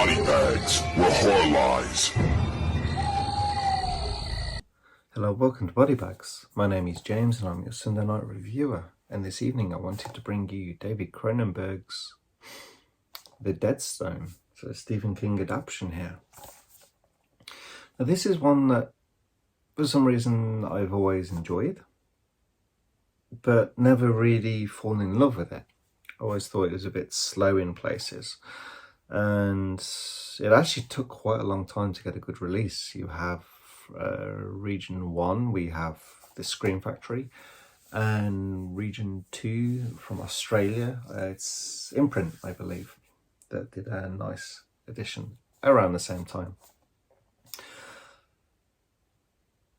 body bags were horror lies. Hello, welcome to Body Bags. My name is James and I'm your Sunday night reviewer. And this evening I wanted to bring you David Cronenberg's The Dead Stone. So a Stephen King adaptation here. Now this is one that for some reason I've always enjoyed, but never really fallen in love with it. I always thought it was a bit slow in places. And it actually took quite a long time to get a good release. You have Region 1, we have the Scream Factory, and Region 2 from Australia, it's Imprint, I believe, that did a nice edition around the same time.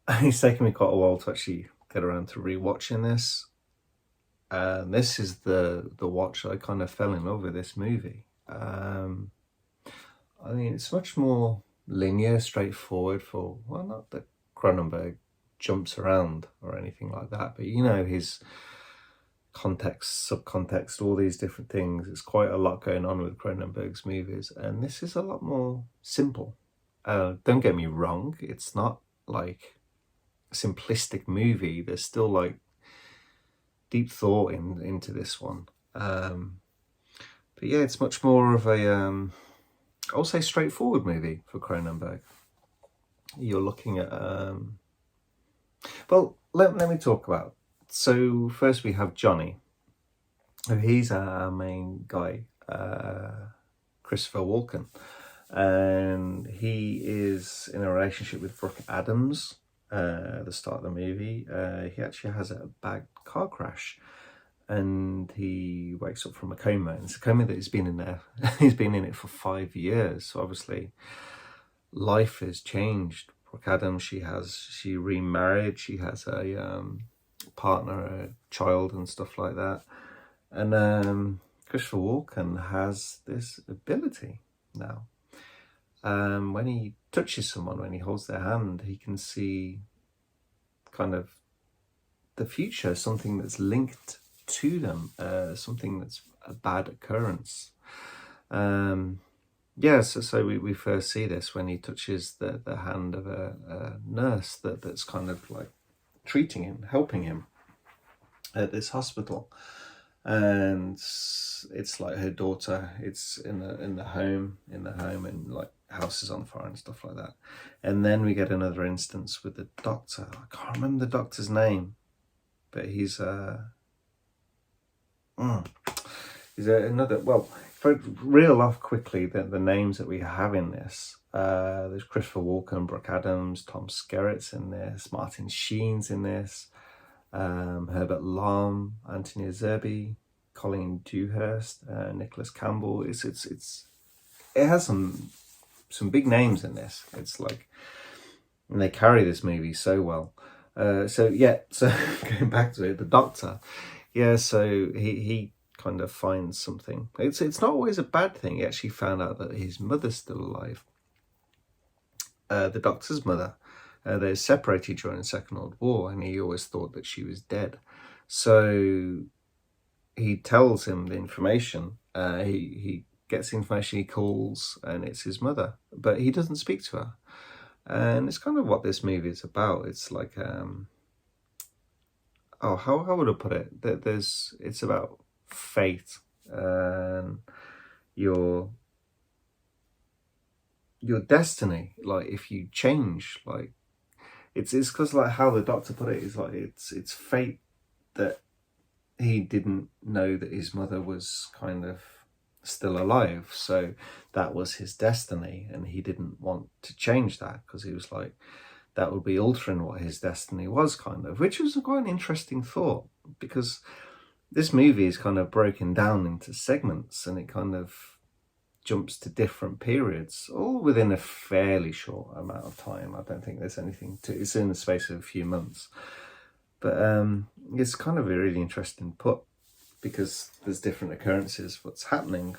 It's taken me quite a while to actually get around to rewatching this. This is the watch I kind of fell in love with this movie. I mean, it's much more linear, straightforward for, well, not that Cronenberg jumps around or anything like that, but you know, his context, subcontext, all these different things. There's quite a lot going on with Cronenberg's movies, and this is a lot more simple. Don't get me wrong, it's not like a simplistic movie. There's still like deep thought into this one. But yeah, it's much more of a I'll say straightforward movie for Cronenberg. You're looking at well, let me talk about. So first we have Johnny. He's our main guy, Christopher Walken, and he is in a relationship with Brooke Adams at the start of the movie. He actually has a bad car crash and he wakes up from a coma. And it's a coma that he's been in there. He's been in it for 5 years. So obviously life has changed. Brooke Adams, she remarried. She has a partner, a child and stuff like that. And Christopher Walken has this ability now. When he touches someone, when he holds their hand, he can see kind of the future, something that's linked to them, something that's a bad occurrence. Yeah, so we first see this when he touches the hand of a nurse that's kind of like treating him, helping him at this hospital. And it's like her daughter, it's in the home, and like house is on fire and stuff like that. And then we get another instance with the doctor. I can't remember the doctor's name, but he's another, well, for reel off quickly the names that we have in this. There's Christopher Walken, Brooke Adams, Tom Skerritt's in this, Martin Sheen's in this, Herbert Lom, Antonia Zerbe, Colleen Dewhurst, Nicholas Campbell. It has some big names in this. It's like, and they carry this movie so well. So going back to it, the doctor, yeah, so he kind of finds something. It's not always a bad thing. He actually found out that his mother's still alive. The doctor's mother, they separated during the Second World War, and he always thought that she was dead. So he tells him the information. He gets the information, he calls, and it's his mother, but he doesn't speak to her. And it's kind of what this movie is about. It's like, how would I put it? It's about fate and your destiny. Like if you change, like it's because like how the doctor put it is like it's fate that he didn't know that his mother was kind of still alive, so that was his destiny, and he didn't want to change that because he was like, that would be altering what his destiny was, kind of, which was quite an interesting thought, because this movie is kind of broken down into segments and it kind of jumps to different periods, all within a fairly short amount of time. I don't think there's anything it's in the space of a few months, but it's kind of a really interesting put, because there's different occurrences, what's happening.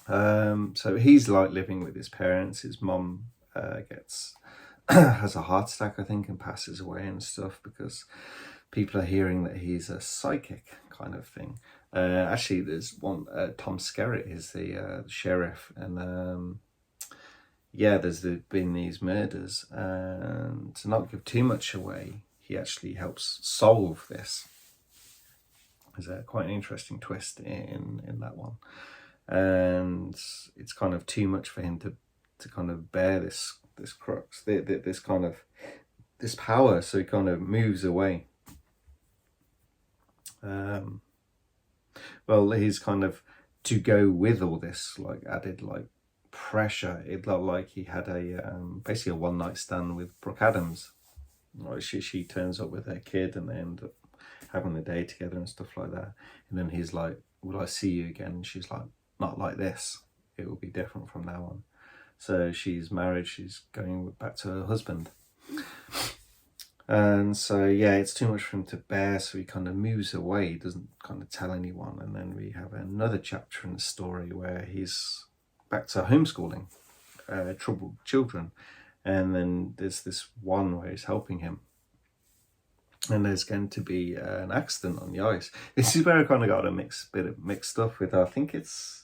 So he's like living with his parents. His mom has a heart attack, I think, and passes away and stuff, because people are hearing that he's a psychic, kind of thing. Actually, there's one, Tom Skerritt is the sheriff, and yeah, there's been these murders, and to not give too much away, he actually helps solve this. There's quite an interesting twist in that one, and it's kind of too much for him to kind of bear this crux, this kind of this power, so he kind of moves away. Well, he's kind of, to go with all this like added like pressure, it looked like he had a basically a one-night stand with Brooke Adams. Like she turns up with her kid and they end up having the day together and stuff like that, and then he's like, will I see you again? And she's like, not like this, it will be different from now on. So she's married, she's going back to her husband, and so yeah, it's too much for him to bear, so he kind of moves away, he doesn't kind of tell anyone. And then we have another chapter in the story where he's back to homeschooling troubled children, and then there's this one where he's helping him, and there's going to be an accident on the ice. This is where I kind of got a bit of mixed stuff with, I think it's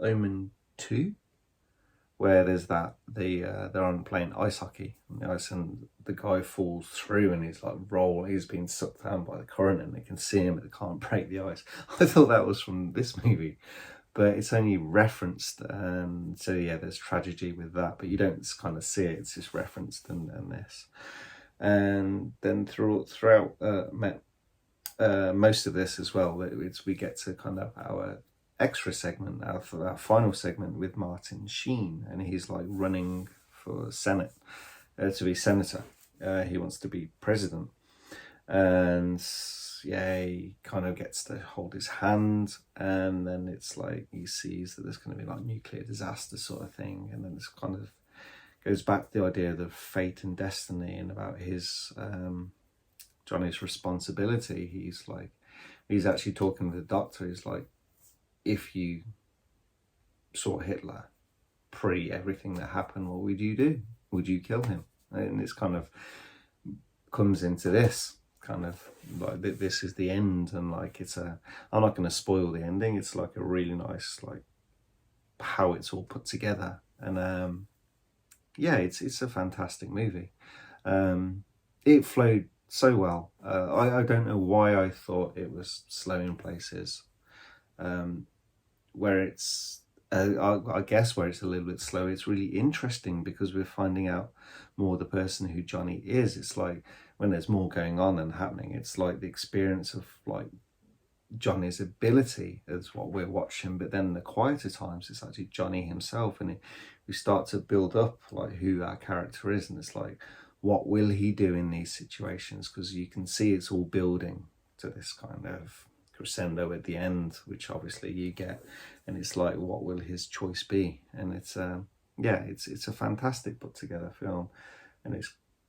Omen 2, where there's that they're on playing ice hockey on the ice, and the guy falls through and he's like he's being sucked down by the current, and they can see him but they can't break the ice. I thought that was from this movie, but it's only referenced, and so yeah, there's tragedy with that, but you don't kind of see it, it's just referenced and this. And then throughout most of this as well, we get to kind of our extra segment, our final segment with Martin Sheen, and he's like running for Senate, to be senator. He wants to be president, and yeah, he kind of gets to hold his hand, and then it's like he sees that there's going to be like nuclear disaster sort of thing, and then it's kind of goes back to the idea of the fate and destiny, and about his Johnny's responsibility. He's actually talking to the doctor. He's like, if you saw Hitler pre everything that happened, what would you do? Would you kill him? And it's kind of comes into this kind of like, this is the end, and like I'm not going to spoil the ending. It's like a really nice, like how it's all put together, and yeah, it's a fantastic movie. It flowed so well. I don't know why I thought it was slow in places, where it's I guess where it's a little bit slow, it's really interesting because we're finding out more the person who Johnny is. It's like when there's more going on and happening, it's like the experience of like Johnny's ability is what we're watching, but then the quieter times it's actually Johnny himself, and we start to build up like who our character is, and it's like, what will he do in these situations? Because you can see it's all building to this kind of crescendo at the end, which obviously you get, and it's like, what will his choice be? And it's yeah, it's a fantastic put together film, and it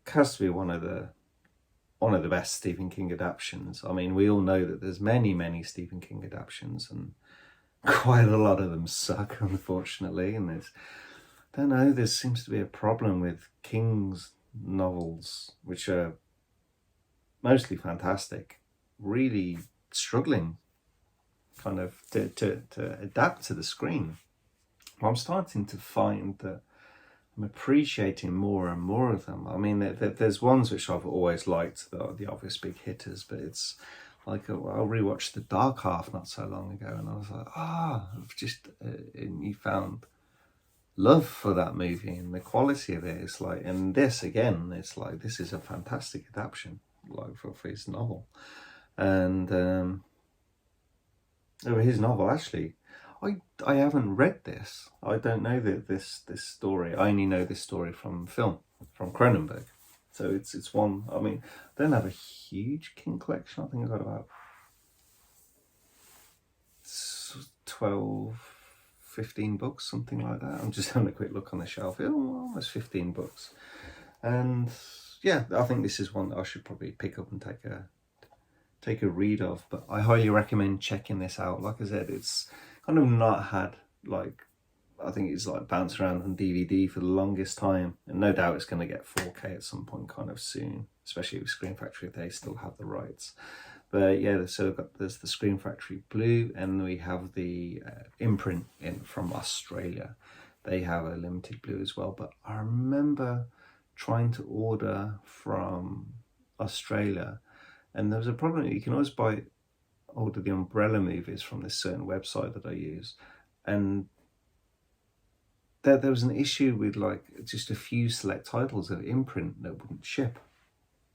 has to be one of the best Stephen King adaptions. I mean, we all know that there's many Stephen King adaptions, and quite a lot of them suck, unfortunately. And I don't know, there seems to be a problem with King's novels, which are mostly fantastic, really struggling kind of to adapt to the screen. I'm starting to find that I'm appreciating more and more of them. I mean, there's ones which I've always liked, the obvious big hitters, but it's like I rewatched The Dark Half not so long ago, and I was like, I've just you found love for that movie and the quality of it. It's like, and this again, it's like, this is a fantastic adaptation, like for his novel. And his novel, actually, I haven't read this. I don't know this story. I only know this story from film, from Cronenberg. So it's one, I mean, I don't have a huge King collection. I think I've got about 12, 15 books, something like that. I'm just having a quick look on the shelf. Almost 15 books. And yeah, I think this is one that I should probably pick up and take a read of. But I highly recommend checking this out. Like I said, it's kind of not had like I think it's like bounced around on DVD for the longest time, and no doubt it's going to get 4K at some point kind of soon, especially with Screen Factory if they still have the rights. But yeah, so there's the Screen Factory Blue, and we have the imprint in from Australia. They have a limited blue as well. But I remember trying to order from Australia, and there was a problem. You can always order the Umbrella movies from this certain website that I use, and there was an issue with like just a few select titles of imprint that wouldn't ship,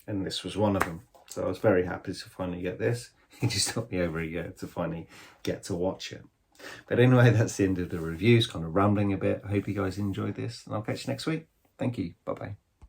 and this was one of them. So I was very happy to finally get this. It just took me over a year to finally get to watch it. But anyway, that's the end of the reviews, kind of rambling a bit. I hope you guys enjoyed this, and I'll catch you next week. Thank you. Bye-bye.